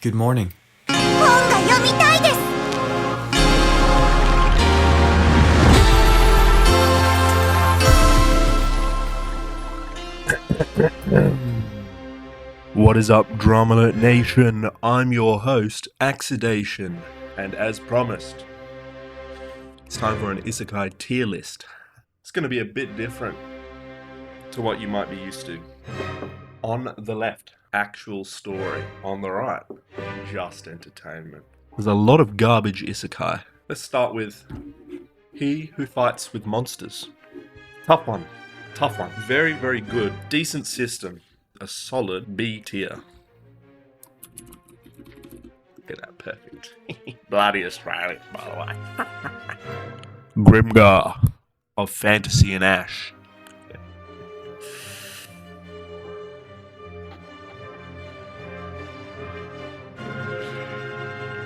Good morning. 本が読みたいです。 What is up, Drama Nation? I'm your host, Axidation, and as promised, it's time for an Isekai tier list. It's going to be a bit different to what you might be used to. On the left, actual story. On the right, just entertainment. There's a lot of garbage Isekai. Let's start with He Who Fights with Monsters. Tough one. Tough one. Very, very good. Decent system. A solid B tier. Look at that, perfect. Bloody Australian, by the way. Grimgar of Fantasy and Ash.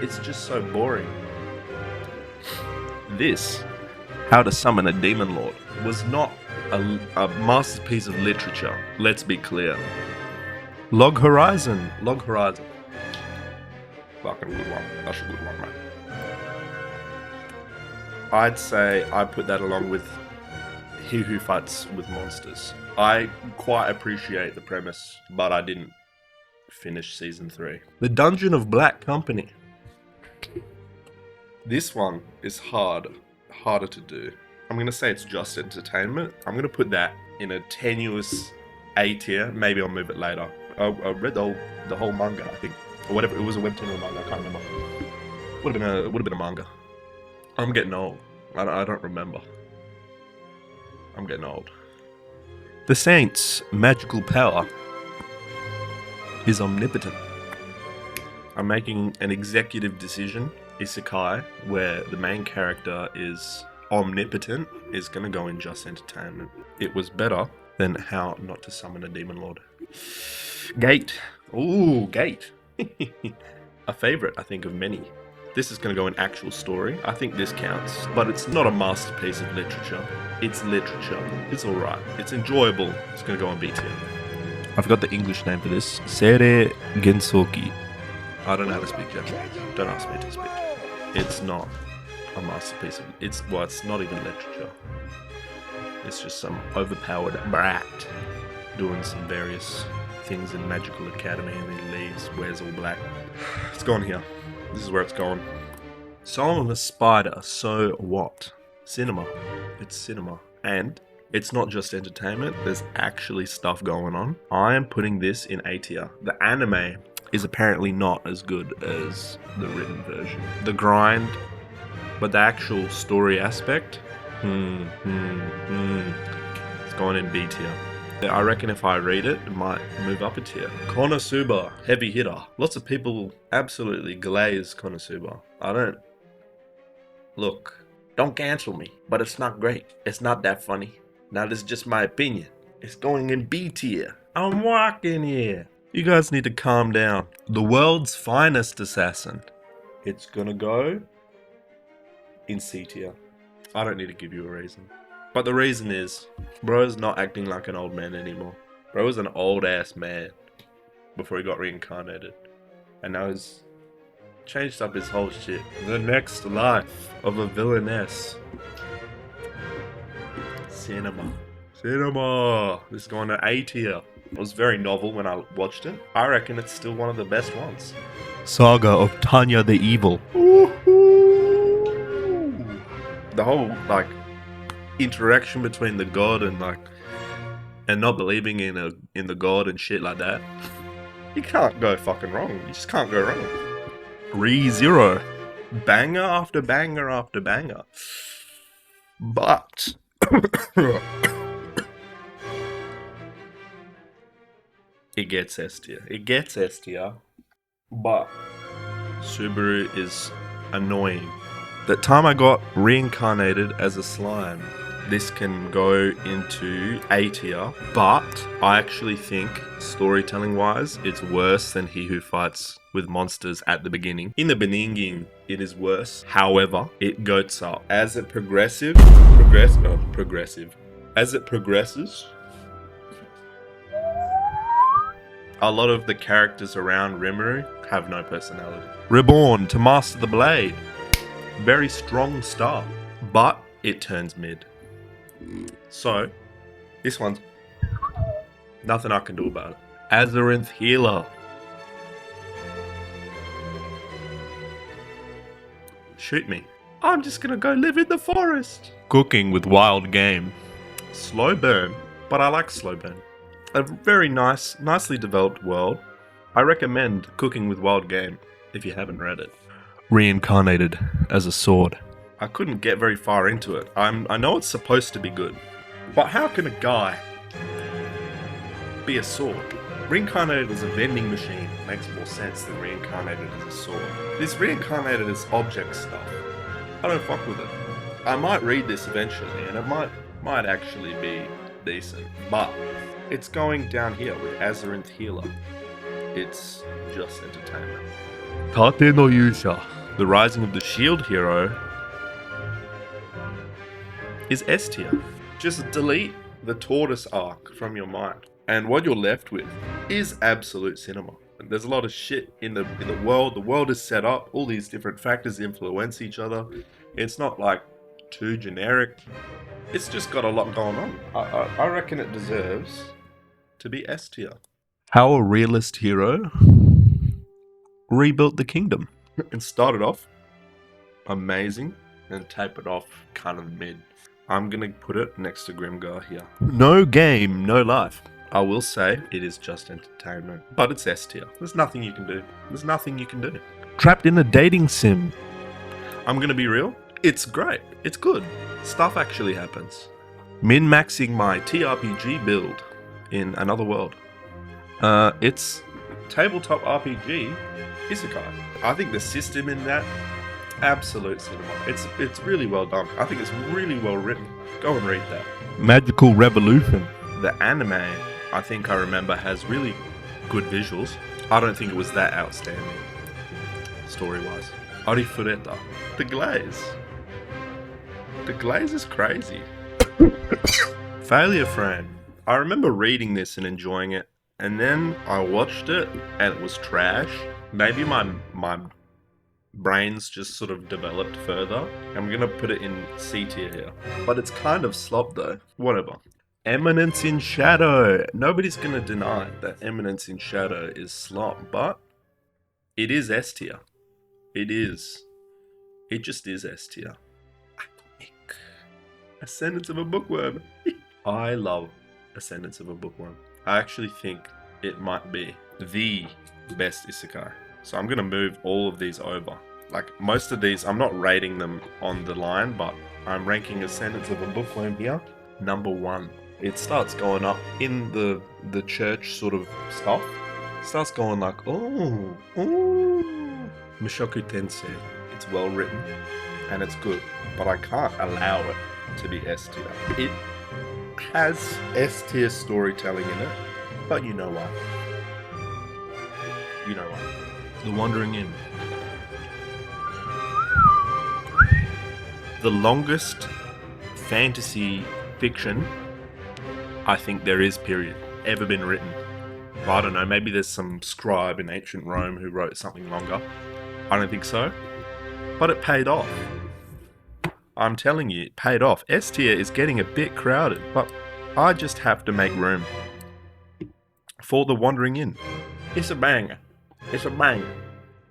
It's just so boring. This, How to Summon a Demon Lord, was not a masterpiece of literature, let's be clear. Log Horizon. Fucking good one. That's a good one, man. I'd say I put that along with He Who Fights with Monsters. I quite appreciate the premise, but I didn't finish season 3. The Dungeon of Black Company. This one is harder to do. I'm going to say it's just entertainment. I'm going to put that in a tenuous A tier. Maybe I'll move it later. I read the whole manga, I think. Or whatever. It was a webtoon or a manga. I can't remember. Would have been a manga. I'm getting old. I don't remember. I'm getting old. The Saint's magical power is omnipotent. I'm making an executive decision, Isekai, where the main character is omnipotent, is going to go in just entertainment. It was better than How Not to Summon a Demon Lord. Gate. Ooh, Gate. A favorite, I think, of many. This is going to go in actual story. I think this counts, but it's not a masterpiece of literature. It's literature. It's alright. It's enjoyable. It's going to go on B tier. I've got the English name for this. Seire Gensoki. I don't know how to speak Japanese. Don't ask me to speak. It's not a masterpiece of it's not even literature. It's just some overpowered brat doing some various things in Magical Academy, and he leaves, wears all black. It's gone here. This is where it's going. Soul of a Spider, so what? Cinema. It's cinema. And it's not just entertainment, there's actually stuff going on. I am putting this in A tier. The anime is apparently not as good as the written version. The grind, but the actual story aspect, it's going in B tier. I reckon if I read it, it might move up a tier. Konosuba, heavy hitter. Lots of people absolutely glaze Konosuba. Don't cancel me, but it's not great. It's not that funny. Now this is just my opinion. It's going in B tier. I'm walking here. You guys need to calm down. The world's finest assassin. It's gonna go in C tier. I don't need to give you a reason. But the reason is, bro's not acting like an old man anymore. Bro was an old ass man before he got reincarnated. And now he's changed up his whole shit. The next life of a villainess. Cinema. This is going to A tier. It was very novel when I watched it. I reckon it's still one of the best ones. Saga of Tanya the Evil. Ooh. The whole, interaction between the god and not believing in the god and shit like that. You can't go fucking wrong. You just can't go wrong. Re:Zero. Banger after banger after banger. But it gets S tier. But Subaru is annoying. That time I got reincarnated as a slime. This can go into A tier, but I actually think, storytelling wise, it's worse than He Who Fights with Monsters at the beginning. In the beginning, it is worse. However, it goats up. As it progresses, a lot of the characters around Rimuru have no personality. Reborn to master the blade. Very strong start, but it turns mid. So, this one's nothing I can do about it. Azarinth Healer. Shoot me. I'm just gonna go live in the forest. Cooking with wild game. Slow burn, but I like slow burn. A very nicely developed world. I recommend Cooking with Wild Game if you haven't read it. Reincarnated as a sword. I couldn't get very far into it. I know it's supposed to be good, but how can a guy be a sword? Reincarnated as a vending machine makes more sense than reincarnated as a sword. This reincarnated as object stuff, I don't fuck with it. I might read this eventually, and it might actually be decent, but it's going down here with Azarinth Healer. It's just entertainment. Tate no Yusha. The Rising of the Shield Hero is S tier. Just delete the tortoise arc from your mind, and what you're left with is absolute cinema. There's a lot of shit in the world. The world is set up. All these different factors influence each other. It's not like too generic. It's just got a lot going on. I reckon it deserves to be S tier. How a realist hero rebuilt the kingdom and started off amazing and tapered off kind of mid. I'm gonna put it next to Grimgar here. No game, no life. I will say it is just entertainment, but it's S tier. There's nothing you can do. There's nothing you can do. Trapped in a dating sim. I'm gonna be real. It's great. It's good. Stuff actually happens. Min-maxing my TRPG build in another world. It's tabletop RPG Isekai. I think the system in that, absolute cinema. It's really well done. I think it's really well written. Go and read that. Magical Revolution. The anime, I think I remember, has really good visuals. I don't think it was that outstanding, story-wise. Arifureta. The Glaze. The Glaze is crazy. Failure Frame. I remember reading this and enjoying it, and then I watched it and it was trash. Maybe my brains just sort of developed further. I'm gonna put it in C tier here. But it's kind of slop though. Whatever. Eminence in Shadow. Nobody's gonna deny that Eminence in Shadow is slop, but it is S tier. It is. It just is S tier. Ascendance of a Bookworm. I love Ascendance of a Bookworm. I actually think it might be the best isekai. So I'm going to move all of these over. Like, most of these, I'm not rating them on the line, but I'm ranking Ascendance of a Bookworm here. Number 1. It starts going up in the church sort of stuff. It starts going like, oh. Mushoku Tensei. It's well written and it's good, but I can't allow it to be S tier. It has S tier storytelling in it, but you know what? You know what? The Wandering Inn. The longest fantasy fiction I think there is, period, ever been written. I don't know, maybe there's some scribe in ancient Rome who wrote something longer. I don't think so. But it paid off. I'm telling you, it paid off. S tier is getting a bit crowded, but I just have to make room for The Wandering Inn. It's a banger. It's a banger.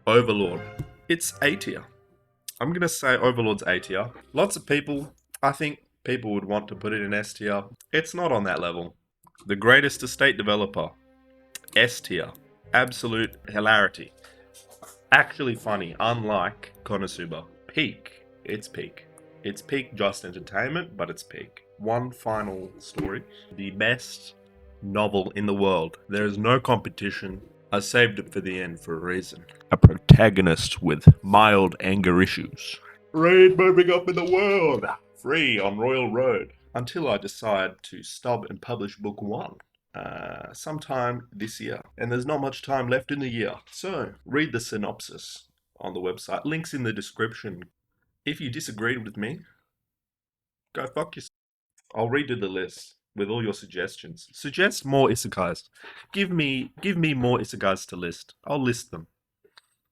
Overlord. It's A tier. I'm going to say Overlord's A tier. Lots of people, I think people would want to put it in S tier. It's not on that level. The Greatest Estate Developer. S tier. Absolute hilarity. Actually funny, unlike Konosuba. Peak. It's peak. It's peak just entertainment, but it's peak. One final story. The best novel in the world. There is no competition. I saved it for the end for a reason. A protagonist with mild anger issues. Read moving up in the world. Free on Royal Road. Until I decide to stub and publish book 1. Sometime this year. And there's not much time left in the year. So, read the synopsis on the website. Links in the description. If you disagreed with me, go fuck yourself. I'll redo the list with all your suggestions. Suggest more isekais. Give me more isekais to list. I'll list them.